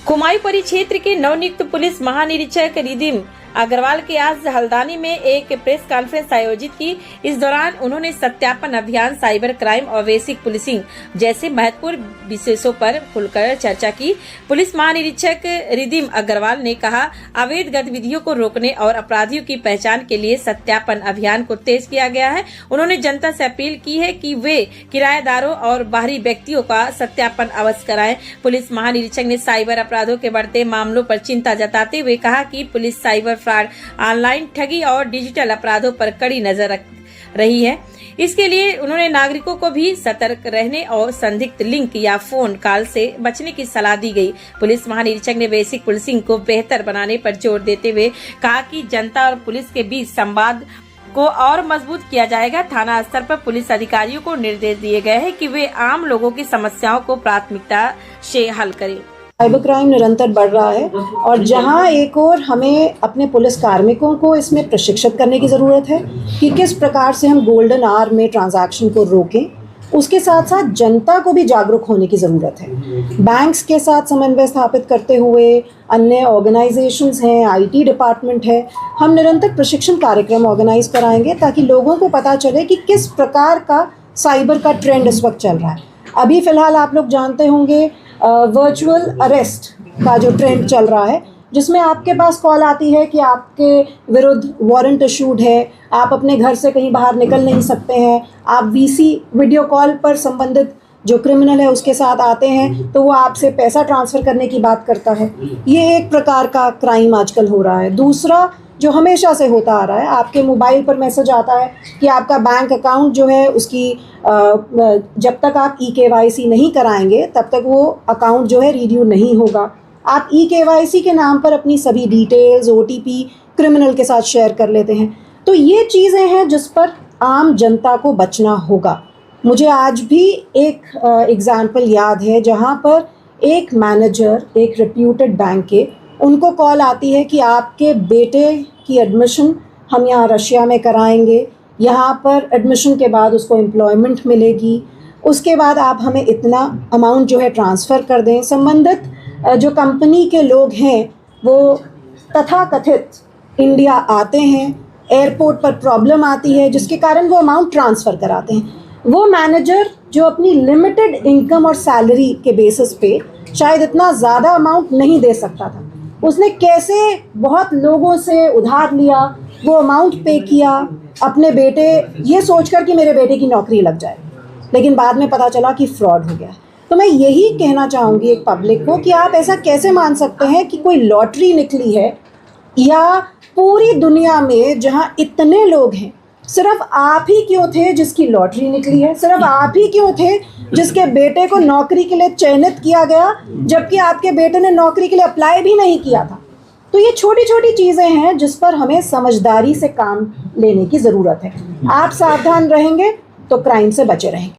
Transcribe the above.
कुमाऊं परिक्षेत्र के नवनियुक्त पुलिस महानिरीक्षक रिदिम अग्रवाल के आज हल्द्वानी में एक प्रेस कॉन्फ्रेंस आयोजित की। इस दौरान उन्होंने सत्यापन अभियान, साइबर क्राइम और बेसिक पुलिसिंग जैसे महत्वपूर्ण विषयों पर खुलकर चर्चा की। पुलिस महानिरीक्षक रिदिम अग्रवाल ने कहा, अवैध गतिविधियों को रोकने और अपराधियों की पहचान के लिए सत्यापन अभियान को तेज किया गया है। उन्होंने जनता से अपील की है कि वे किराएदारों और बाहरी व्यक्तियों का सत्यापन अवश्य कराएं। पुलिस महानिरीक्षक ने साइबर अपराधों के बढ़ते मामलों पर चिंता जताते हुए कहा कि पुलिस साइबर फ्रॉड, ऑनलाइन ठगी और डिजिटल अपराधों पर कड़ी नजर रख रही है। इसके लिए उन्होंने नागरिकों को भी सतर्क रहने और संदिग्ध लिंक या फोन कॉल से बचने की सलाह दी गई। पुलिस महानिरीक्षक ने बेसिक पुलिसिंग को बेहतर बनाने पर जोर देते हुए कहा कि जनता और पुलिस के बीच संवाद को और मजबूत किया जाएगा। थाना स्तर पर पुलिस अधिकारियों को निर्देश दिए गए हैं कि वे आम लोगों की समस्याओं को प्राथमिकता से हल करें। साइबर क्राइम निरंतर बढ़ रहा है और जहां एक और हमें अपने पुलिस कार्मिकों को इसमें प्रशिक्षित करने की ज़रूरत है कि किस प्रकार से हम गोल्डन आवर में ट्रांजैक्शन को रोकें, उसके साथ साथ जनता को भी जागरूक होने की ज़रूरत है। बैंक्स के साथ समन्वय स्थापित करते हुए अन्य ऑर्गेनाइजेशंस हैं, आईटी डिपार्टमेंट है, हम निरंतर प्रशिक्षण कार्यक्रम ऑर्गेनाइज कराएंगे ताकि लोगों को पता चले कि किस प्रकार का साइबर का ट्रेंड इस वक्त चल रहा है। अभी फ़िलहाल आप लोग जानते होंगे वर्चुअल अरेस्ट का जो ट्रेंड चल रहा है, जिसमें आपके पास कॉल आती है कि आपके विरुद्ध वारंट इशूड है, आप अपने घर से कहीं बाहर निकल नहीं सकते हैं, आप वीसी वीडियो कॉल पर संबंधित जो क्रिमिनल है उसके साथ आते हैं तो वो आपसे पैसा ट्रांसफ़र करने की बात करता है। ये एक प्रकार का क्राइम आजकल हो रहा है। दूसरा जो हमेशा से होता आ रहा है, आपके मोबाइल पर मैसेज आता है कि आपका बैंक अकाउंट जो है उसकी जब तक आप EKYC नहीं कराएंगे तब तक वो अकाउंट जो है रिन्यू नहीं होगा। आप EKYC के नाम पर अपनी सभी डिटेल्स, OTP क्रिमिनल के साथ शेयर कर लेते हैं। तो ये चीज़ें हैं जिस पर आम जनता को बचना होगा। मुझे आज भी एक एग्ज़ाम्पल याद है जहाँ पर एक मैनेजर, एक रेप्यूटेड बैंक के, उनको कॉल आती है कि आपके बेटे की एडमिशन हम यहाँ रशिया में कराएंगे, यहाँ पर एडमिशन के बाद उसको एम्प्लॉयमेंट मिलेगी, उसके बाद आप हमें इतना अमाउंट जो है ट्रांसफ़र कर दें। संबंधित जो कंपनी के लोग हैं वो तथाकथित इंडिया आते हैं, एयरपोर्ट पर प्रॉब्लम आती है जिसके कारण वो अमाउंट ट्रांसफ़र कराते हैं। वो मैनेजर जो अपनी लिमिटेड इनकम और सैलरी के बेसिस पे शायद इतना ज़्यादा अमाउंट नहीं दे सकता था, उसने कैसे बहुत लोगों से उधार लिया, वो अमाउंट पे किया अपने बेटे, ये सोचकर कि मेरे बेटे की नौकरी लग जाए, लेकिन बाद में पता चला कि फ्रॉड हो गया। तो मैं यही कहना चाहूँगी एक पब्लिक को कि आप ऐसा कैसे मान सकते हैं कि कोई लॉटरी निकली है, या पूरी दुनिया में जहाँ इतने लोग हैं सिर्फ आप ही क्यों थे जिसकी लॉटरी निकली है, सिर्फ आप ही क्यों थे जिसके बेटे को नौकरी के लिए चयनित किया गया जबकि आपके बेटे ने नौकरी के लिए अप्लाई भी नहीं किया था। तो ये छोटी छोटी चीज़ें हैं जिस पर हमें समझदारी से काम लेने की ज़रूरत है। आप सावधान रहेंगे तो क्राइम से बचे रहेंगे।